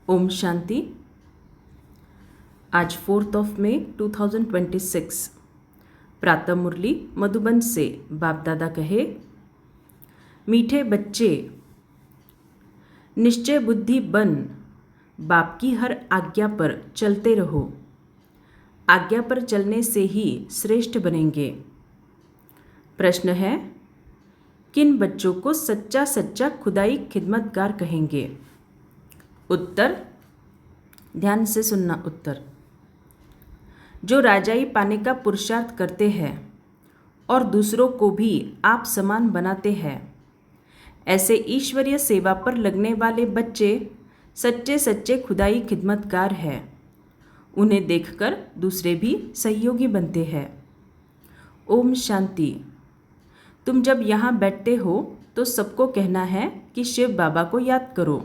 ओम शांति। आज 4 मई 2026 प्रातः मुरली मधुबन से बाप दादा कहे, मीठे बच्चे निश्चय बुद्धि बन बाप की हर आज्ञा पर चलते रहो। आज्ञा पर चलने से ही श्रेष्ठ बनेंगे। प्रश्न है, किन बच्चों को सच्चा सच्चा खुदाई खिदमतगार कहेंगे? उत्तर, ध्यान से सुनना। उत्तर, जो राजाई पाने का पुरुषार्थ करते हैं और दूसरों को भी आप समान बनाते हैं, ऐसे ईश्वरीय सेवा पर लगने वाले बच्चे सच्चे सच्चे खुदाई खिदमतगार हैं। उन्हें देखकर दूसरे भी सहयोगी बनते हैं। ओम शांति। तुम जब यहाँ बैठते हो तो सबको कहना है कि शिव बाबा को याद करो।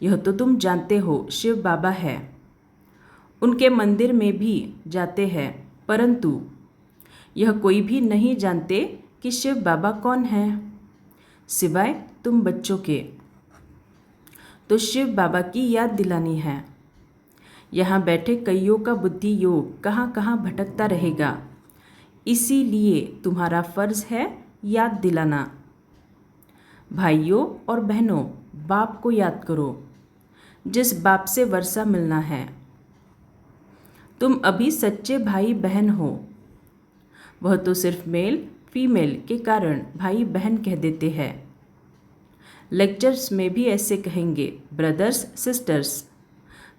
यह तो तुम जानते हो, शिव बाबा है। उनके मंदिर में भी जाते हैं, परंतु यह कोई भी नहीं जानते कि शिव बाबा कौन है, सिवाय तुम बच्चों के। तो शिव बाबा की याद दिलानी है। यहाँ बैठे कईयों का बुद्धि योग कहाँ कहाँ भटकता रहेगा, इसीलिए तुम्हारा फर्ज है याद दिलाना। भाइयों और बहनों, बाप को याद करो, जिस बाप से वर्षा मिलना है। तुम अभी सच्चे भाई बहन हो। वह तो सिर्फ मेल फीमेल के कारण भाई बहन कह देते हैं। लेक्चर्स में भी ऐसे कहेंगे, ब्रदर्स सिस्टर्स।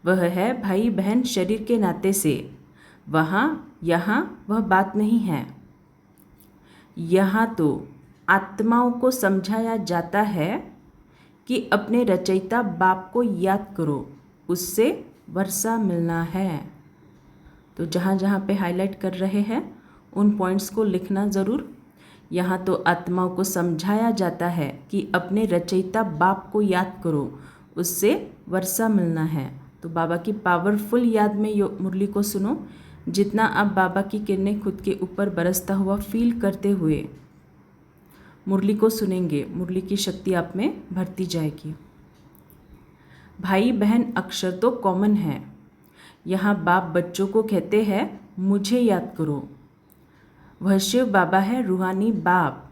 वह है भाई बहन शरीर के नाते से। वहाँ यहाँ वह बात नहीं है। यहाँ तो आत्माओं को समझाया जाता है कि अपने रचयिता बाप को याद करो, उससे वर्षा मिलना है। तो जहाँ जहाँ पे हाईलाइट कर रहे हैं उन पॉइंट्स को लिखना ज़रूर। यहाँ तो आत्माओं को समझाया जाता है कि अपने रचयिता बाप को याद करो, उससे वर्षा मिलना है। तो बाबा की पावरफुल याद में मुरली को सुनो। जितना आप बाबा की किरणें खुद के ऊपर बरसता हुआ फील करते हुए मुरली को सुनेंगे, मुरली की शक्ति आप में भरती जाएगी। भाई बहन अक्षर तो कॉमन है। यहाँ बाप बच्चों को कहते हैं, मुझे याद करो। वह शिव बाबा है, रूहानी बाप,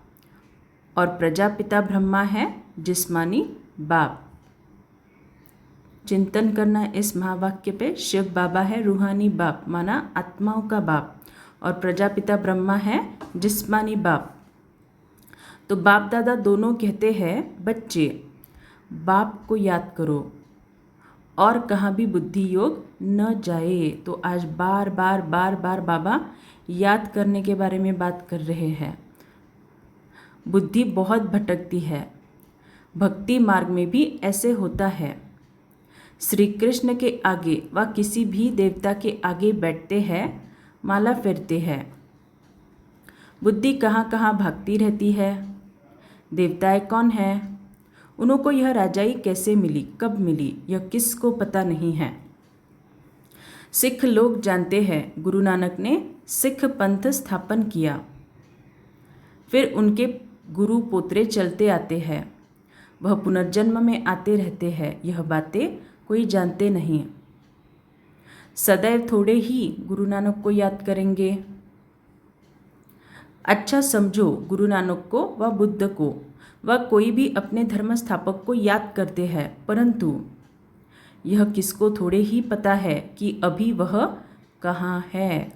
और प्रजापिता ब्रह्मा है, जिस्मानी बाप। चिंतन करना इस महावाक्य पे। शिव बाबा है रूहानी बाप, माना आत्माओं का बाप, और प्रजापिता ब्रह्मा है जिस्मानी बाप। तो बाप दादा दोनों कहते हैं, बच्चे बाप को याद करो और कहाँ भी बुद्धि योग न जाए। तो आज बार बार बार बार बाबा याद करने के बारे में बात कर रहे हैं। बुद्धि बहुत भटकती है। भक्ति मार्ग में भी ऐसे होता है। श्री कृष्ण के आगे व किसी भी देवता के आगे बैठते हैं, माला फेरते हैं। बुद्धि कहाँ कहाँ भागती रहती है। देवताएं कौन है, उनको यह राजाई कैसे मिली, कब मिली, यह किसको पता नहीं है। सिख लोग जानते हैं, गुरु नानक ने सिख पंथ स्थापन किया। फिर उनके गुरु पोतरे चलते आते हैं। वह पुनर्जन्म में आते रहते हैं। यह बातें कोई जानते नहीं। सदैव थोड़े ही गुरु नानक को याद करेंगे। अच्छा समझो, गुरु नानक को व बुद्ध को व कोई भी अपने धर्म स्थापक को याद करते हैं, परंतु यह किसको थोड़े ही पता है कि अभी वह कहाँ है।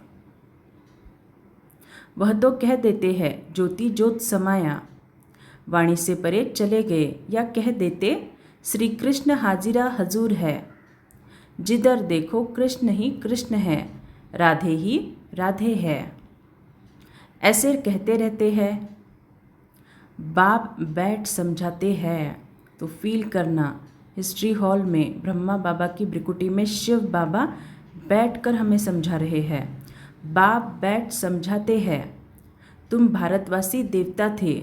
वह तो कह देते हैं, ज्योति ज्योत समाया, वाणी से परे चले गए, या कह देते श्री कृष्ण हाजिरा हजूर है। जिधर देखो कृष्ण ही कृष्ण है, राधे ही राधे है, ऐसे कहते रहते हैं। बाप बैठ समझाते हैं। तो फील करना, हिस्ट्री हॉल में ब्रह्मा बाबा की ब्रिकुटी में शिव बाबा बैठकर हमें समझा रहे हैं। बाप बैठ समझाते हैं। तुम भारतवासी देवता थे,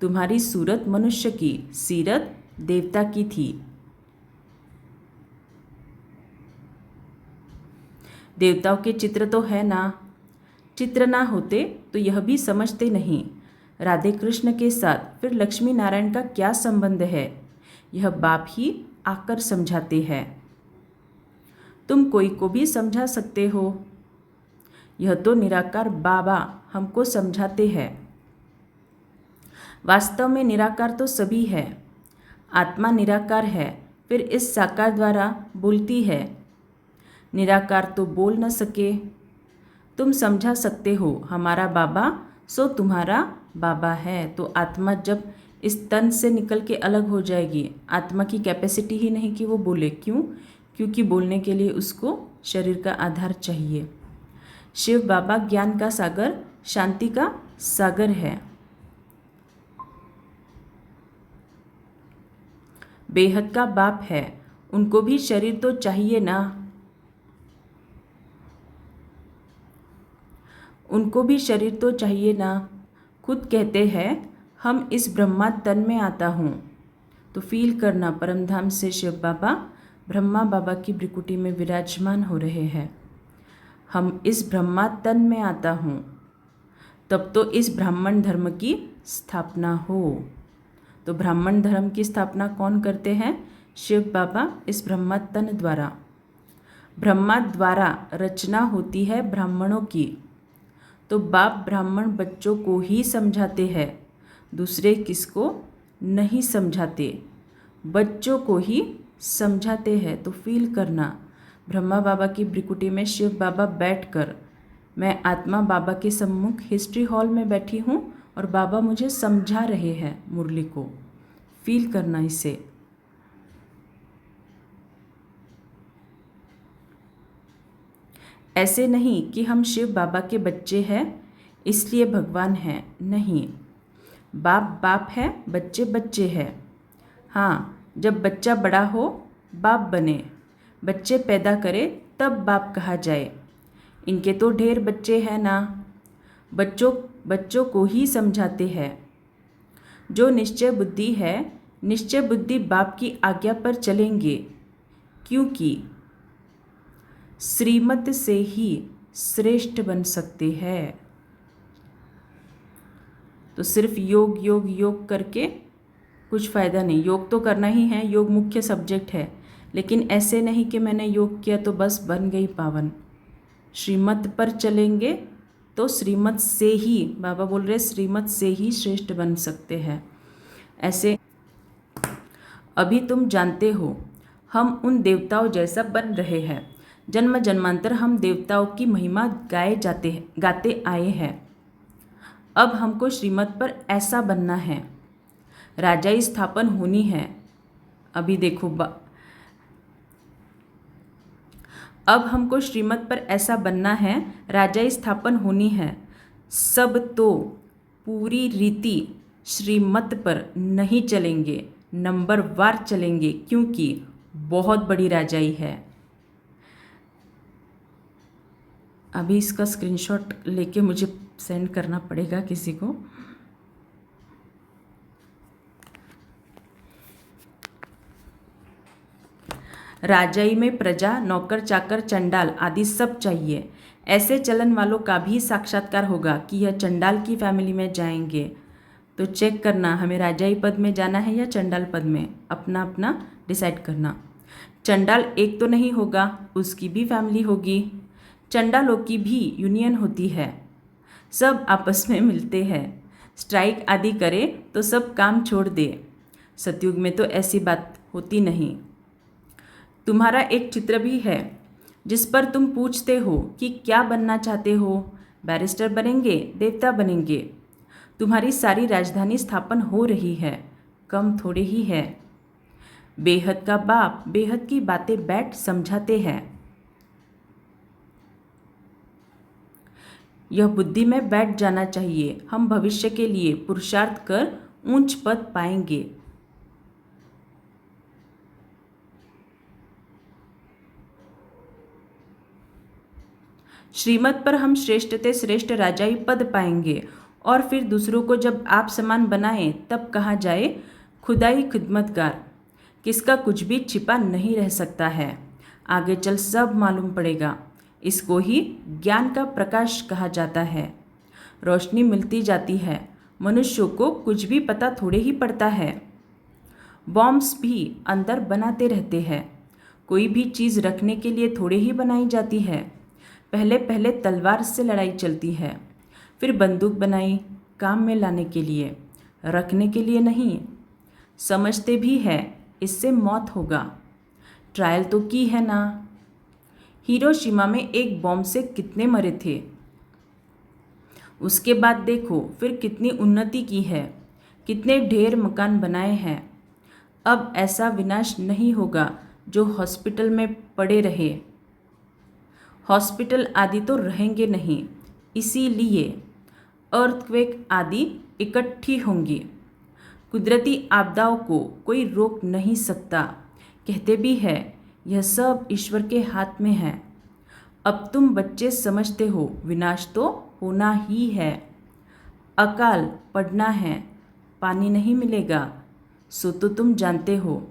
तुम्हारी सूरत मनुष्य की, सीरत देवता की थी। देवताओं के चित्र तो है ना, चित्र ना होते तो यह भी समझते नहीं राधे कृष्ण के साथ फिर लक्ष्मी नारायण का क्या संबंध है। यह बाप ही आकर समझाते हैं। तुम कोई को भी समझा सकते हो। यह तो निराकार बाबा हमको समझाते हैं। वास्तव में निराकार तो सभी है। आत्मा निराकार है, फिर इस साकार द्वारा बोलती है। निराकार तो बोल न सके। तुम समझा सकते हो हमारा बाबा सो तुम्हारा बाबा है। तो आत्मा जब इस तन से निकल के अलग हो जाएगी, आत्मा की कैपेसिटी ही नहीं कि वो बोले। क्यों? क्योंकि बोलने के लिए उसको शरीर का आधार चाहिए। शिव बाबा ज्ञान का सागर, शांति का सागर है। बेहद का बाप है, उनको भी शरीर तो चाहिए ना। उनको भी शरीर तो चाहिए ना। खुद कहते हैं हम इस ब्रह्मा तन में आता हूँ। तो फील करना परमधाम से शिव बाबा ब्रह्मा बाबा की भ्रिकुटी में विराजमान हो रहे हैं। हम इस ब्रह्मा तन में आता हूँ, तब तो इस ब्राह्मण धर्म की स्थापना हो। तो ब्राह्मण धर्म की स्थापना कौन करते हैं? शिव बाबा इस ब्रह्मा तन द्वारा। ब्रह्मा द्वारा रचना होती है ब्राह्मणों की। तो बाप ब्राह्मण बच्चों को ही समझाते हैं, दूसरे किसको नहीं समझाते, बच्चों को ही समझाते हैं। तो फील करना ब्रह्मा बाबा की भ्रिकुटी में शिव बाबा बैठकर, मैं आत्मा बाबा के सम्मुख हिस्ट्री हॉल में बैठी हूँ और बाबा मुझे समझा रहे हैं मुरली को। फील करना इसे। ऐसे नहीं कि हम शिव बाबा के बच्चे हैं इसलिए भगवान हैं, नहीं। बाप बाप है, बच्चे बच्चे हैं। हाँ, जब बच्चा बड़ा हो बाप बने, बच्चे पैदा करे तब बाप कहा जाए। इनके तो ढेर बच्चे हैं ना। बच्चों को ही समझाते हैं। जो निश्चय बुद्धि है, निश्चय बुद्धि बाप की आज्ञा पर चलेंगे, क्योंकि श्रीमत से ही श्रेष्ठ बन सकते हैं। तो सिर्फ योग योग योग करके कुछ फ़ायदा नहीं। योग तो करना ही है, योग मुख्य सब्जेक्ट है, लेकिन ऐसे नहीं कि मैंने योग किया तो बस बन गई पावन। श्रीमत पर चलेंगे तो श्रीमत से ही, बाबा बोल रहे श्रीमत से ही श्रेष्ठ बन सकते हैं। ऐसे अभी तुम जानते हो हम उन देवताओं जैसा बन रहे हैं। जन्म जन्मांतर हम देवताओं की महिमा गाते आए हैं। अब हमको श्रीमत पर ऐसा बनना है, राजाई स्थापन होनी है। अभी देखो अब हमको श्रीमत पर ऐसा बनना है, राजाई स्थापन होनी है। सब तो पूरी रीति श्रीमत पर नहीं चलेंगे, नंबर वार चलेंगे, क्योंकि बहुत बड़ी राजाई है। अभी इसका स्क्रीनशॉट लेके मुझे सेंड करना पड़ेगा किसी को। राजाई में प्रजा, नौकर चाकर, चंडाल आदि सब चाहिए। ऐसे चलन वालों का भी साक्षात्कार होगा कि यह चंडाल की फैमिली में जाएंगे। तो चेक करना हमें राजाई पद में जाना है या चंडाल पद में, अपना अपना डिसाइड करना। चंडाल एक तो नहीं होगा, उसकी भी फैमिली होगी। चंडालों की भी यूनियन होती है, सब आपस में मिलते हैं। स्ट्राइक आदि करे तो सब काम छोड़ दे। सतयुग में तो ऐसी बात होती नहीं। तुम्हारा एक चित्र भी है जिस पर तुम पूछते हो कि क्या बनना चाहते हो, बैरिस्टर बनेंगे, देवता बनेंगे। तुम्हारी सारी राजधानी स्थापन हो रही है, कम थोड़े ही है। बेहद का बाप बेहद की बातें बैठ समझाते हैं। यह बुद्धि में बैठ जाना चाहिए। हम भविष्य के लिए पुरुषार्थ कर ऊंच पद पाएंगे। श्रीमत पर हम श्रेष्ठ ते श्रेष्ठ राजाई पद पाएंगे और फिर दूसरों को जब आप समान बनाएं तब कहा जाए खुदाई खिदमतगार। किसका कुछ भी छिपा नहीं रह सकता है, आगे चल सब मालूम पड़ेगा। इसको ही ज्ञान का प्रकाश कहा जाता है। रोशनी मिलती जाती है, मनुष्यों को कुछ भी पता थोड़े ही पड़ता है। बॉम्ब्स भी अंदर बनाते रहते हैं। कोई भी चीज़ रखने के लिए थोड़े ही बनाई जाती है। पहले पहले तलवार से लड़ाई चलती है, फिर बंदूक बनाई काम में लाने के लिए, रखने के लिए नहीं। समझते भी है इससे मौत होगा, ट्रायल तो की है ना। हिरोशिमा में एक बॉम्ब से कितने मरे थे। उसके बाद देखो फिर कितनी उन्नति की है, कितने ढेर मकान बनाए हैं। अब ऐसा विनाश नहीं होगा जो हॉस्पिटल में पड़े रहे। हॉस्पिटल आदि तो रहेंगे नहीं, इसीलिए अर्थक्वेक आदि इकट्ठी होंगी। कुदरती आपदाओं को कोई रोक नहीं सकता। कहते भी है यह सब ईश्वर के हाथ में है। अब तुम बच्चे समझते हो विनाश तो होना ही है। अकाल पड़ना है, पानी नहीं मिलेगा, सो तो तुम जानते हो,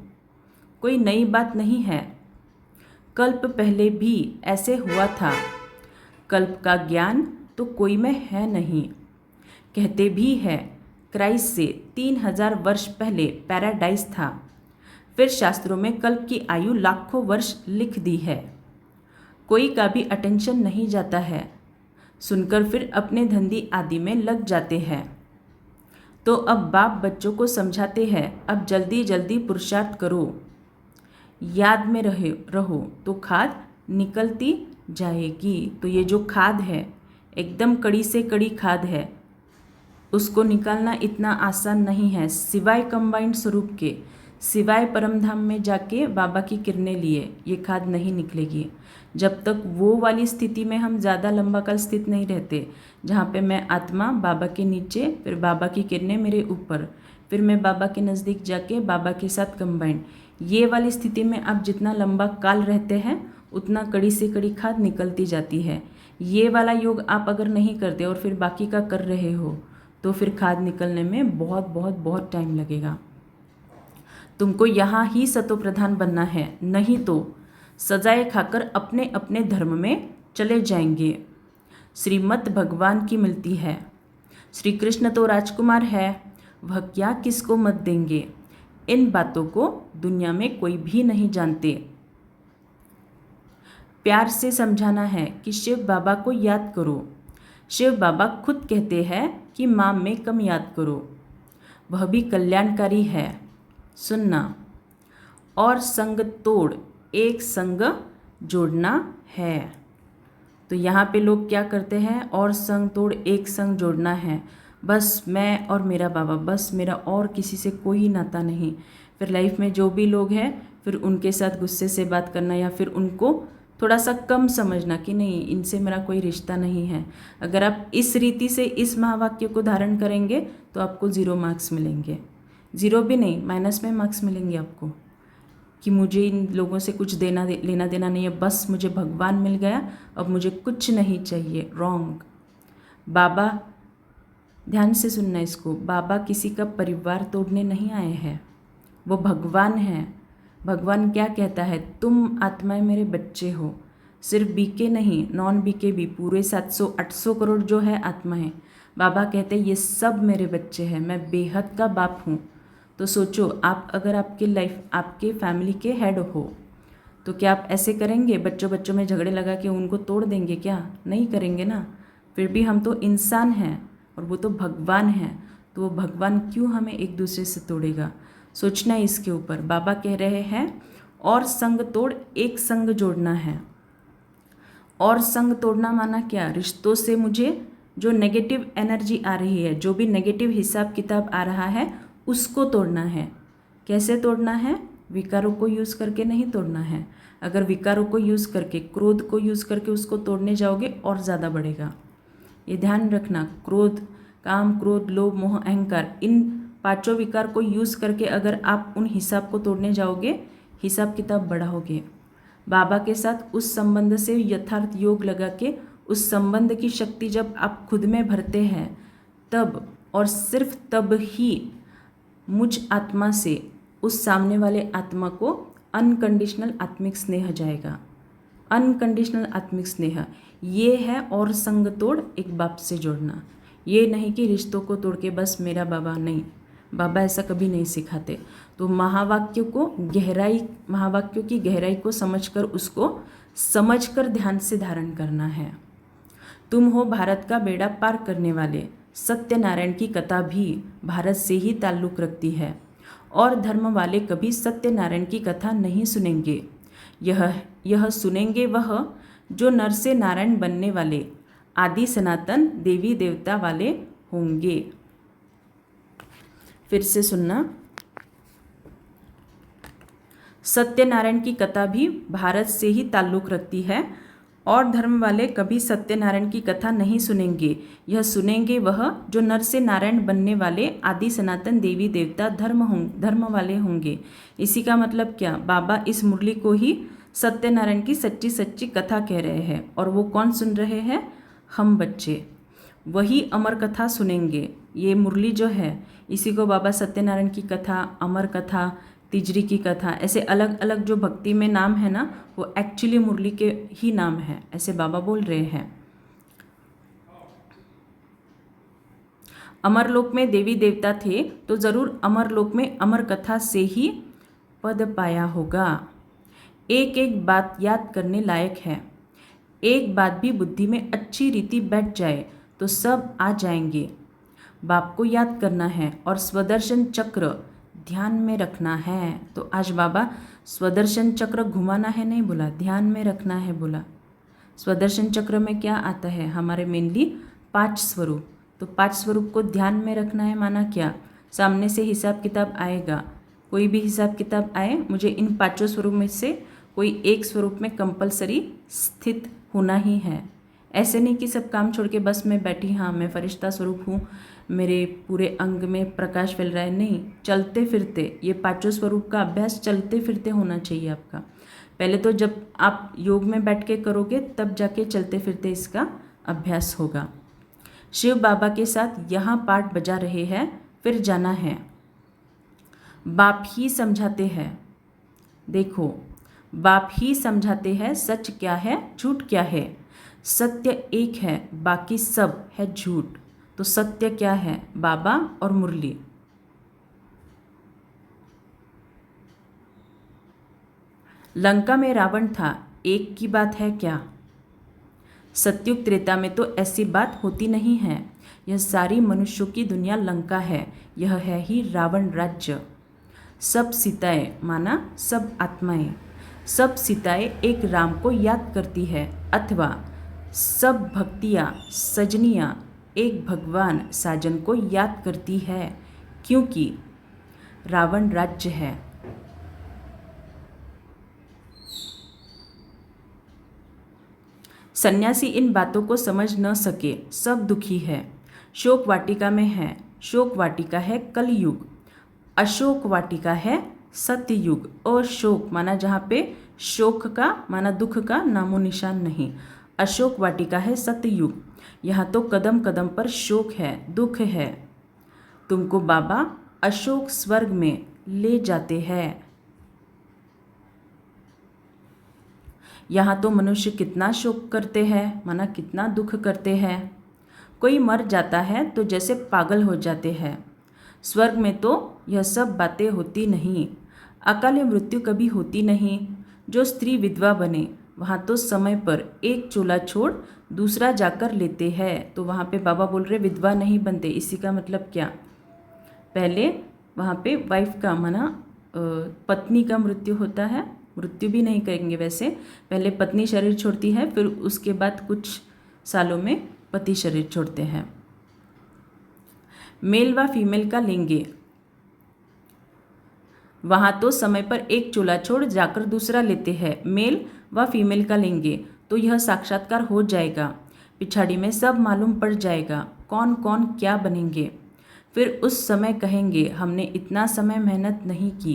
कोई नई बात नहीं है। कल्प पहले भी ऐसे हुआ था। कल्प का ज्ञान तो कोई में है नहीं। कहते भी है क्राइस्ट से 3000 वर्ष पहले पैराडाइज था। फिर शास्त्रों में कल्प की आयु लाखों वर्ष लिख दी है। कोई का भी अटेंशन नहीं जाता है, सुनकर फिर अपने धंधी आदि में लग जाते हैं। तो अब बाप बच्चों को समझाते हैं, अब जल्दी जल्दी पुरुषार्थ करो, याद में रहो तो खाद निकलती जाएगी। तो ये जो खाद है एकदम कड़ी से कड़ी खाद है, उसको निकालना इतना आसान नहीं है। सिवाय कंबाइंड स्वरूप के, सिवाय परमधाम में जाके बाबा की किरणें लिए ये खाद नहीं निकलेगी। जब तक वो वाली स्थिति में हम ज़्यादा लंबा काल स्थित नहीं रहते, जहाँ पे मैं आत्मा बाबा के नीचे, फिर बाबा की किरणें मेरे ऊपर, फिर मैं बाबा के नज़दीक जाके बाबा के साथ कंबाइंड, ये वाली स्थिति में आप जितना लंबा काल रहते हैं उतना कड़ी से कड़ी खाद निकलती जाती है। ये वाला योग आप अगर नहीं करते और फिर बाकी का कर रहे हो तो फिर खाद निकलने में बहुत बहुत बहुत टाइम लगेगा। तुमको यहाँ ही सतो प्रधान बनना है, नहीं तो सजाए खाकर अपने अपने धर्म में चले जाएंगे। श्रीमत भगवान की मिलती है। श्री कृष्ण तो राजकुमार है, वह क्या किसको मत देंगे। इन बातों को दुनिया में कोई भी नहीं जानते। प्यार से समझाना है कि शिव बाबा को याद करो। शिव बाबा खुद कहते हैं कि माँ में कम याद करो, वह भी कल्याणकारी है। सुनना, और संग तोड़ एक संग जोड़ना है। तो यहाँ पे लोग क्या करते हैं, और संग तोड़ एक संग जोड़ना है, बस मैं और मेरा बाबा, बस मेरा और किसी से कोई नाता नहीं। फिर लाइफ में जो भी लोग हैं फिर उनके साथ गुस्से से बात करना, या फिर उनको थोड़ा सा कम समझना कि नहीं इनसे मेरा कोई रिश्ता नहीं है। अगर आप इस रीति से इस महावाक्य को धारण करेंगे तो आपको 0 मार्क्स मिलेंगे। 0 भी नहीं, माइनस में मार्क्स मिलेंगे आपको, कि मुझे इन लोगों से कुछ लेना देना नहीं है, बस मुझे भगवान मिल गया, अब मुझे कुछ नहीं चाहिए। रॉन्ग। बाबा, ध्यान से सुनना इसको, बाबा किसी का परिवार तोड़ने नहीं आए हैं, वो भगवान हैं। भगवान क्या कहता है, तुम आत्माएं मेरे बच्चे हो। सिर्फ बीके नहीं, नॉन बीके भी, पूरे 700-800 करोड़ जो है आत्माएं, बाबा कहते हैं ये सब मेरे बच्चे हैं, मैं बेहद का बाप हूँ। तो सोचो, आप अगर आपके लाइफ, आपके फैमिली के हेड हो तो क्या आप ऐसे करेंगे, बच्चों बच्चों में झगड़े लगा के उनको तोड़ देंगे? क्या नहीं करेंगे ना। फिर भी हम तो इंसान हैं और वो तो भगवान हैं, तो वो भगवान क्यों हमें एक दूसरे से तोड़ेगा। सोचना है इसके ऊपर। बाबा कह रहे हैं और संग तोड़ एक संग जोड़ना है। और संग तोड़ना माना क्या, रिश्तों से मुझे जो नेगेटिव एनर्जी आ रही है, जो भी नेगेटिव हिसाब किताब आ रहा है उसको तोड़ना है। कैसे तोड़ना है? विकारों को यूज़ करके नहीं तोड़ना है। अगर विकारों को यूज़ करके, क्रोध को यूज़ करके उसको तोड़ने जाओगे और ज़्यादा बढ़ेगा। ये ध्यान रखना। क्रोध, काम, क्रोध, लोभ, मोह, अहंकार, इन 5 विकार को यूज़ करके अगर आप उन हिसाब को तोड़ने जाओगे, हिसाब किताब बढ़ाओगे। बाबा के साथ उस संबंध से यथार्थ योग लगा के उस संबंध की शक्ति जब आप खुद में भरते हैं, तब और सिर्फ तब ही मुझ आत्मा से उस सामने वाले आत्मा को अनकंडीशनल आत्मिक स्नेह जाएगा। अनकंडीशनल आत्मिक स्नेह ये है। और संग तोड़ एक बाप से जोड़ना, ये नहीं कि रिश्तों को तोड़ के बस मेरा बाबा, नहीं, बाबा ऐसा कभी नहीं सिखाते। तो तो महावाक्यों की गहराई को समझकर उसको समझकर ध्यान से धारण करना है। तुम हो भारत का बेड़ा पार करने वाले। सत्यनारायण की कथा भी भारत से ही ताल्लुक़ रखती है और धर्म वाले कभी सत्यनारायण की कथा नहीं सुनेंगे। यह सुनेंगे वह जो नर से नारायण बनने वाले आदि सनातन देवी देवता वाले होंगे। फिर से सुनना। सत्यनारायण की कथा भी भारत से ही ताल्लुक़ रखती है और धर्म वाले कभी सत्यनारायण की कथा नहीं सुनेंगे। यह सुनेंगे वह जो नर से नारायण बनने वाले आदि सनातन देवी देवता धर्म वाले होंगे। इसी का मतलब क्या? बाबा इस मुरली को ही सत्यनारायण की सच्ची सच्ची कथा कह रहे हैं। और वो कौन सुन रहे हैं? हम बच्चे। वही अमर कथा सुनेंगे। ये मुरली जो है इसी को बाबा सत्यनारायण की कथा, अमर कथा, तिजरी की कथा, ऐसे अलग अलग जो भक्ति में नाम है ना, वो एक्चुअली मुरली के ही नाम है, ऐसे बाबा बोल रहे हैं। अमरलोक में देवी देवता थे तो ज़रूर अमरलोक में अमर कथा से ही पद पाया होगा। एक एक बात याद करने लायक है। एक बात भी बुद्धि में अच्छी रीति बैठ जाए तो सब आ जाएंगे। बाप को याद करना है और स्वदर्शन चक्र ध्यान में रखना है। तो आज बाबा स्वदर्शन चक्र घुमाना है नहीं बोला, ध्यान में रखना है बोला। स्वदर्शन चक्र में क्या आता है? हमारे मेनली 5 स्वरूप। तो 5 स्वरूप को ध्यान में रखना है माना क्या? सामने से हिसाब किताब आएगा, कोई भी हिसाब किताब आए, मुझे इन 5 स्वरूप में से कोई एक स्वरूप में कंपलसरी स्थित होना ही है। ऐसे नहीं कि सब काम छोड़ के बस मैं बैठी, हाँ मैं फरिश्ता स्वरूप हूँ, मेरे पूरे अंग में प्रकाश फैल रहा है। नहीं, चलते फिरते ये 5 स्वरूप का अभ्यास चलते फिरते होना चाहिए आपका। पहले तो जब आप योग में बैठ के करोगे तब जाके चलते फिरते इसका अभ्यास होगा। शिव बाबा के साथ यहाँ पाठ बजा रहे हैं, फिर जाना है। बाप ही समझाते हैं। देखो, बाप ही समझाते हैं सच क्या है झूठ क्या है। सत्य एक है, बाकी सब है झूठ। तो सत्य क्या है? बाबा और मुरली। लंका में रावण था, एक की बात है क्या? सतयुग त्रेता में तो ऐसी बात होती नहीं है। यह सारी मनुष्यों की दुनिया लंका है। यह है ही रावण राज्य। सब सीताएं माना सब आत्माएं, सब सीताएं एक राम को याद करती है, अथवा सब भक्तियाँ सजनियाँ एक भगवान साजन को याद करती है, क्योंकि रावण राज्य है। सन्यासी इन बातों को समझ न सके, सब दुखी है। शोक वाटिका में है। शोक वाटिका है कलयुग, अशोक वाटिका है सत्ययुग। अशोक माना जहाँ पे शोक का माना दुख का नामो निशान नहीं। अशोक वाटिका है सत्ययुग। यहाँ तो कदम कदम पर शोक है, दुख है। तुमको बाबा अशोक स्वर्ग में ले जाते हैं। यहाँ तो मनुष्य कितना शोक करते हैं माना कितना दुख करते हैं। कोई मर जाता है तो जैसे पागल हो जाते हैं। स्वर्ग में तो यह सब बातें होती नहीं। अकाल मृत्यु कभी होती नहीं। जो स्त्री विधवा बने वहाँ तो समय पर एक चोला छोड़ दूसरा जाकर लेते हैं। तो वहाँ पे बाबा बोल रहे विधवा नहीं बनते। इसी का मतलब क्या? पहले वहाँ पे वाइफ का माना पत्नी का मृत्यु होता है। मृत्यु भी नहीं कहेंगे वैसे, पहले पत्नी शरीर छोड़ती है, फिर उसके बाद कुछ सालों में पति शरीर छोड़ते हैं। मेल व फीमेल का लेंगे, वहाँ तो समय पर एक चोला छोड़ जाकर दूसरा लेते हैं। मेल व फीमेल का लेंगे तो यह साक्षात्कार हो जाएगा। पिछाड़ी में सब मालूम पड़ जाएगा कौन कौन क्या बनेंगे। फिर उस समय कहेंगे हमने इतना समय मेहनत नहीं की,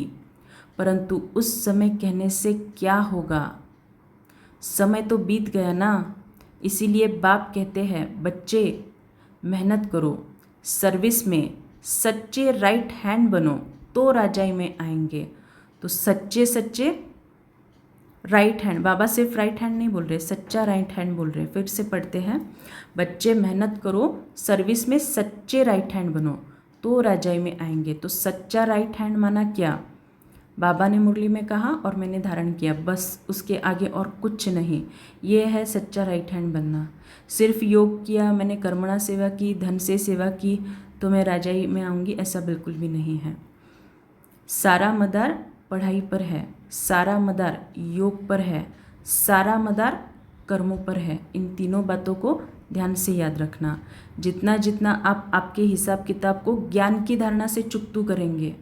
परंतु उस समय कहने से क्या होगा? समय तो बीत गया ना। इसीलिए बाप कहते हैं बच्चे मेहनत करो, सर्विस में सच्चे राइट हैंड बनो तो राजाई में आएंगे। तो सच्चे सच्चे राइट हैंड, बाबा सिर्फ राइट हैंड नहीं बोल रहे, सच्चा राइट हैंड बोल रहे। फिर से पढ़ते हैं, बच्चे मेहनत करो, सर्विस में सच्चे राइट हैंड बनो तो राजाई में आएंगे। तो सच्चा राइट हैंड माना क्या? बाबा ने मुरली में कहा और मैंने धारण किया, बस उसके आगे और कुछ नहीं। ये है सच्चा राइट हैंड बनना। सिर्फ योग किया, मैंने कर्मणा सेवा की, धन से सेवा की तो मैं राजाई में आऊँगी, ऐसा बिल्कुल भी नहीं है। सारा मदार पढ़ाई पर है, सारा मदार योग पर है, सारा मदार कर्मों पर है। इन तीनों बातों को ध्यान से याद रखना। जितना जितना आप आपके हिसाब किताब को ज्ञान की धारणा से चुकतू करेंगे,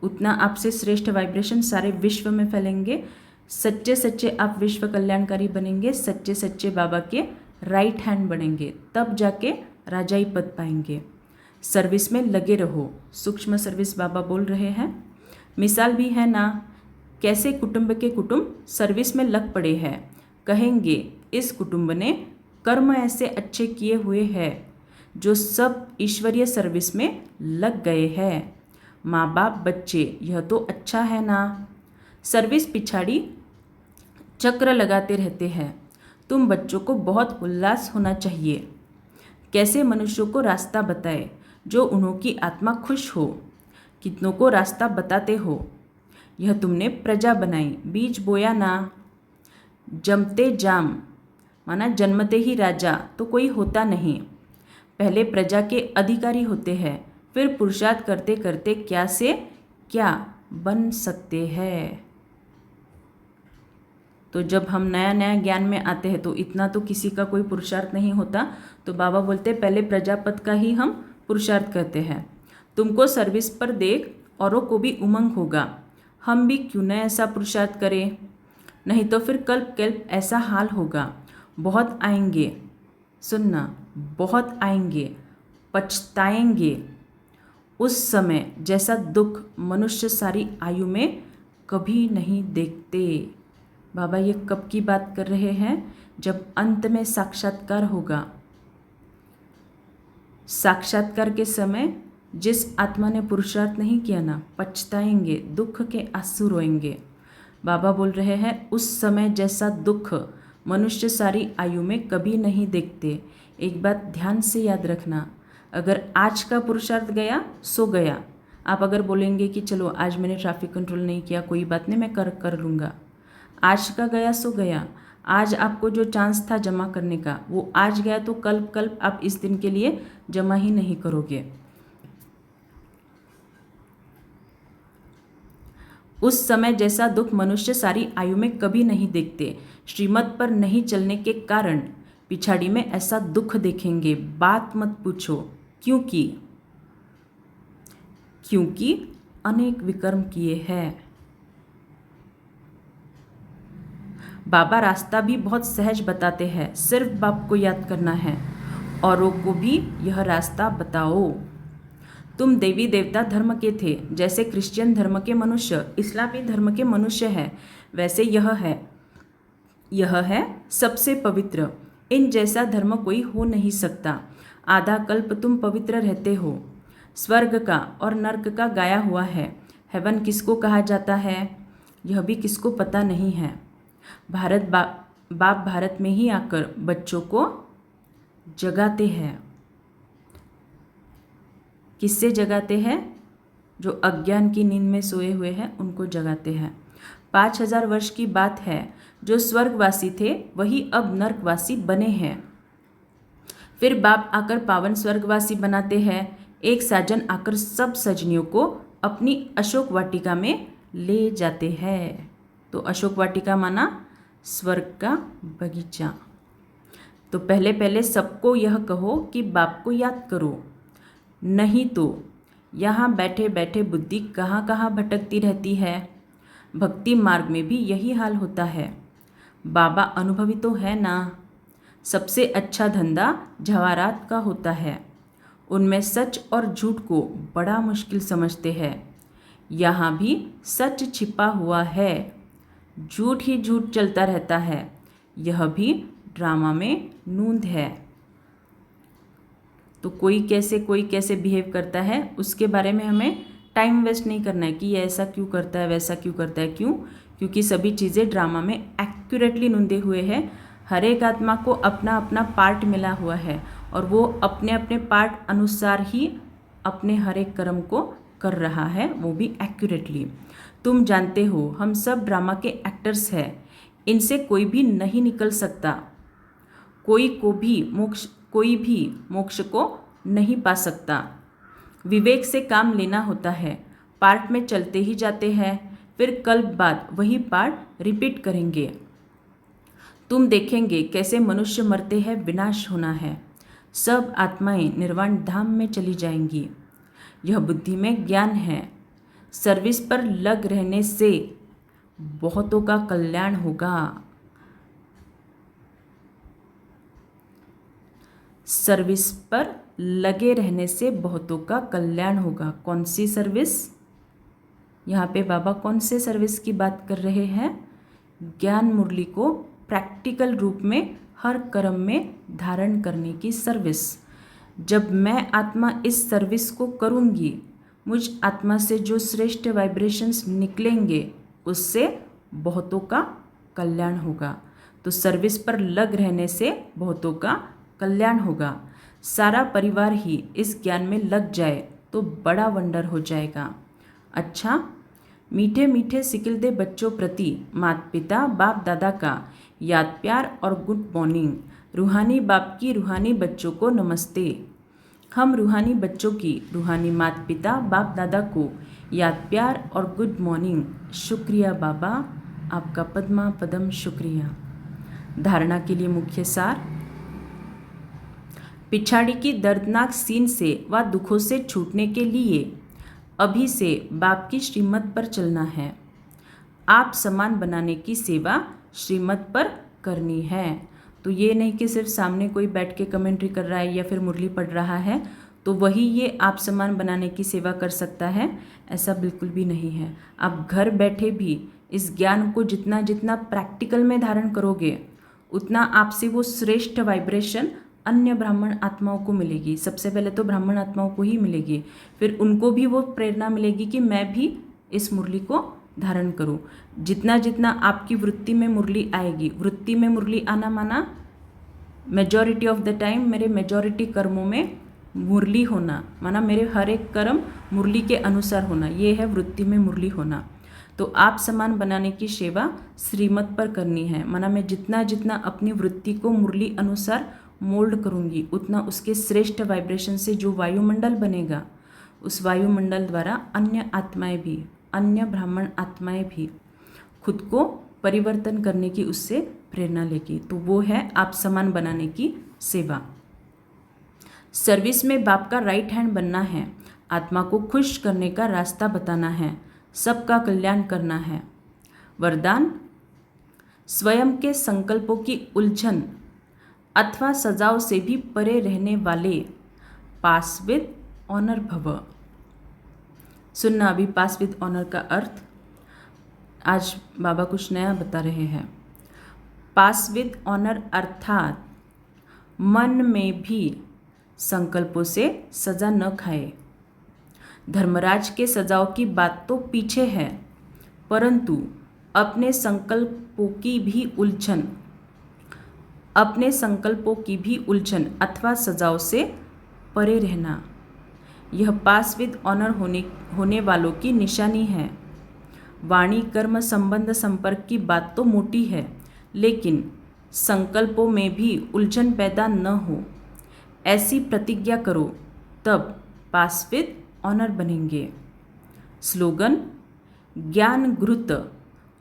उतना आपसे श्रेष्ठ वाइब्रेशन सारे विश्व में फैलेंगे। सच्चे सच्चे आप विश्व कल्याणकारी बनेंगे, सच्चे सच्चे बाबा के राइट हैंड बनेंगे, तब जाके राजाई पद पाएंगे। सर्विस में लगे रहो। सूक्ष्म सर्विस बाबा बोल रहे हैं। मिसाल भी है ना, कैसे कुटुंब के कुटुंब सर्विस में लग पड़े हैं। कहेंगे इस कुटुंब ने कर्म ऐसे अच्छे किए हुए हैं जो सब ईश्वरीय सर्विस में लग गए हैं। माँ बाप बच्चे, यह तो अच्छा है ना। सर्विस पिछाड़ी चक्र लगाते रहते हैं। तुम बच्चों को बहुत उल्लास होना चाहिए। कैसे मनुष्यों को रास्ता बताए जो उन्हों की आत्मा खुश हो। कितनों को रास्ता बताते हो। यह तुमने प्रजा बनाई, बीज बोया ना। जमते जाम माना जन्मते ही राजा तो कोई होता नहीं। पहले प्रजा के अधिकारी होते हैं, फिर पुरुषार्थ करते करते क्या से क्या बन सकते हैं। तो जब हम नया नया ज्ञान में आते हैं तो इतना तो किसी का कोई पुरुषार्थ नहीं होता। तो बाबा बोलते पहले प्रजापद का ही हम पुरुषार्थ करते हैं। तुमको सर्विस पर देख औरों को भी उमंग होगा, हम भी क्यों न ऐसा पुरुषार्थ करें। नहीं तो फिर कल्प कल्प ऐसा हाल होगा। बहुत आएंगे, सुनना, बहुत आएंगे, पछताएंगे। उस समय जैसा दुख मनुष्य सारी आयु में कभी नहीं देखते। बाबा ये कब की बात कर रहे हैं? जब अंत में साक्षात्कार होगा। साक्षात्कार के समय जिस आत्मा ने पुरुषार्थ नहीं किया ना, पछताएंगे, दुख के आंसू रोएंगे। बाबा बोल रहे हैं उस समय जैसा दुख मनुष्य सारी आयु में कभी नहीं देखते। एक बात ध्यान से याद रखना, अगर आज का पुरुषार्थ गया सो गया। आप अगर बोलेंगे कि चलो आज मैंने ट्रैफिक कंट्रोल नहीं किया, कोई बात नहीं, मैं कर लूँगा, आज का गया सो गया। आज आपको जो चांस था जमा करने का वो आज गया, तो कल आप इस दिन के लिए जमा ही नहीं करोगे। उस समय जैसा दुख मनुष्य सारी आयु में कभी नहीं देखते। श्रीमत पर नहीं चलने के कारण पिछाड़ी में ऐसा दुख देखेंगे। बात मत पूछो, क्योंकि अनेक विकर्म किए हैं। बाबा रास्ता भी बहुत सहज बताते हैं, सिर्फ बाप को याद करना है, औरों को भी यह रास्ता बताओ। तुम देवी देवता धर्म के थे, जैसे क्रिश्चियन धर्म के मनुष्य इस्लामी धर्म के मनुष्य है, वैसे यह है सबसे पवित्र। इन जैसा धर्म कोई हो नहीं सकता। आधा कल्प तुम पवित्र रहते हो। स्वर्ग का और नर्क का गाया हुआ है। हेवन किसको कहा जाता है यह भी किसको पता नहीं है। बाप भारत में ही आकर बच्चों को जगाते हैं। किससे जगाते हैं? जो अज्ञान की नींद में सोए हुए हैं उनको जगाते हैं। 5000 वर्ष की बात है, जो स्वर्गवासी थे वही अब नर्कवासी बने हैं। फिर बाप आकर पावन स्वर्गवासी बनाते हैं। एक साजन आकर सब सजनियों को अपनी अशोक वाटिका में ले जाते हैं। तो अशोक वाटिका माना स्वर्ग का बगीचा। तो पहले पहले सबको यह कहो कि बाप को याद करो, नहीं तो यहाँ बैठे बैठे बुद्धि कहाँ कहाँ भटकती रहती है। भक्ति मार्ग में भी यही हाल होता है। बाबा अनुभवी तो है ना। सबसे अच्छा धंधा जवाहरात का होता है। उनमें सच और झूठ को बड़ा मुश्किल समझते हैं। यहाँ भी सच छिपा हुआ है, झूठ ही झूठ चलता रहता है। यह भी ड्रामा में नूंद है। तो कोई कैसे बिहेव करता है उसके बारे में हमें टाइम वेस्ट नहीं करना है कि ये ऐसा क्यों करता है, वैसा क्यों करता है। क्यों? क्योंकि सभी चीज़ें ड्रामा में एक्यूरेटली नूंदे हुए हैं। हर एक आत्मा को अपना अपना पार्ट मिला हुआ है और वो अपने अपने पार्ट अनुसार ही अपने हर एक कर्म को कर रहा है वो भी एक्यूरेटली। तुम जानते हो हम सब ड्रामा के एक्टर्स हैं, इनसे कोई भी नहीं निकल सकता, कोई भी मोक्ष को नहीं पा सकता। विवेक से काम लेना होता है, पार्ट में चलते ही जाते हैं, फिर कल बाद वही पार्ट रिपीट करेंगे। तुम देखेंगे कैसे मनुष्य मरते हैं, विनाश होना है, सब आत्माएं निर्वाण धाम में चली जाएंगी। यह बुद्धि में ज्ञान है। सर्विस पर लग रहने से बहुतों का कल्याण होगा। सर्विस पर लगे रहने से बहुतों का कल्याण होगा। कौन सी सर्विस? यहाँ पे बाबा कौन से सर्विस की बात कर रहे हैं? ज्ञान मुरली को प्रैक्टिकल रूप में हर कर्म में धारण करने की सर्विस। जब मैं आत्मा इस सर्विस को करूँगी, मुझ आत्मा से जो श्रेष्ठ वाइब्रेशंस निकलेंगे उससे बहुतों का कल्याण होगा। तो सर्विस पर लग रहने से बहुतों का कल्याण होगा। सारा परिवार ही इस ज्ञान में लग जाए तो बड़ा वंडर हो जाएगा। अच्छा, मीठे मीठे सिकिलदे बच्चों प्रति माता पिता बाप दादा का याद प्यार और गुड मॉर्निंग। रूहानी बाप की रूहानी बच्चों को नमस्ते। हम रूहानी बच्चों की रूहानी माता पिता बाप दादा को याद प्यार और गुड मॉर्निंग। शुक्रिया बाबा, आपका पद्मा पदम शुक्रिया। धारणा के लिए मुख्य सार। पिछाड़ी की दर्दनाक सीन से व दुखों से छूटने के लिए अभी से बाप की श्रीमत पर चलना है। आप समान बनाने की सेवा श्रीमत पर करनी है। तो ये नहीं कि सिर्फ सामने कोई बैठ के कमेंट्री कर रहा है या फिर मुरली पढ़ रहा है तो वही ये आप समान बनाने की सेवा कर सकता है, ऐसा बिल्कुल भी नहीं है। आप घर बैठे भी इस ज्ञान को जितना जितना प्रैक्टिकल में धारण करोगे उतना आपसे वो श्रेष्ठ वाइब्रेशन अन्य ब्राह्मण आत्माओं को मिलेगी। सबसे पहले तो ब्राह्मण आत्माओं को ही मिलेगी, फिर उनको भी वो प्रेरणा मिलेगी कि मैं भी इस मुरली को धारण करूं। जितना जितना आपकी वृत्ति में मुरली आएगी, वृत्ति में मुरली आना माना मेजॉरिटी ऑफ द टाइम मेरे मेजॉरिटी कर्मों में मुरली होना, माना मेरे हर एक कर्म मुरली के अनुसार होना, ये है वृत्ति में मुरली होना। तो आप समान बनाने की सेवा श्रीमत पर करनी है, माना मैं जितना जितना अपनी वृत्ति को मुरली अनुसार मोल्ड करूँगी उतना उसके श्रेष्ठ वाइब्रेशन से जो वायुमंडल बनेगा उस वायुमंडल द्वारा अन्य आत्माएं भी, अन्य ब्राह्मण आत्माएं भी खुद को परिवर्तन करने की उससे प्रेरणा लेगी। तो वो है आप समान बनाने की सेवा। सर्विस में बाप का राइट हैंड बनना है, आत्मा को खुश करने का रास्ता बताना है, सबका कल्याण करना है। वरदान, स्वयं के संकल्पों की उलझन अथवा सजाओं से भी परे रहने वाले पास विद ऑनर भव। सुनना अभी पास विद ऑनर का अर्थ आज बाबा कुछ नया बता रहे हैं। पास विद ऑनर अर्थात मन में भी संकल्पों से सजा न खाए। धर्मराज के सजाओं की बात तो पीछे है, परंतु अपने संकल्पों की भी उलझन अथवा सजाओं से परे रहना, यह पास विद ऑनर होने वालों की निशानी है। वाणी कर्म संबंध संपर्क की बात तो मोटी है, लेकिन संकल्पों में भी उलझन पैदा न हो ऐसी प्रतिज्ञा करो, तब पास विद ऑनर बनेंगे। स्लोगन, ज्ञान घृत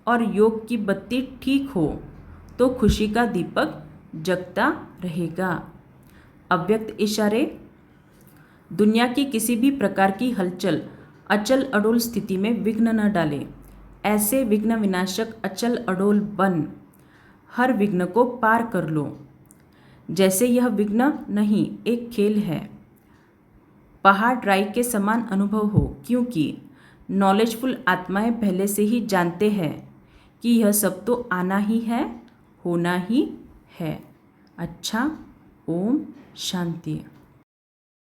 और योग की बत्ती ठीक हो तो खुशी का दीपक जगता रहेगा। अव्यक्त इशारे, दुनिया की किसी भी प्रकार की हलचल अचल अडोल स्थिति में विघ्न न डाले। ऐसे विघ्न विनाशक अचल अडोल बन हर विघ्न को पार कर लो। जैसे यह विघ्न नहीं एक खेल है, पहाड़ राई के समान अनुभव हो, क्योंकि नॉलेजफुल आत्माएं पहले से ही जानते हैं कि यह सब तो आना ही है, होना ही है। अच्छा, ओम शांति।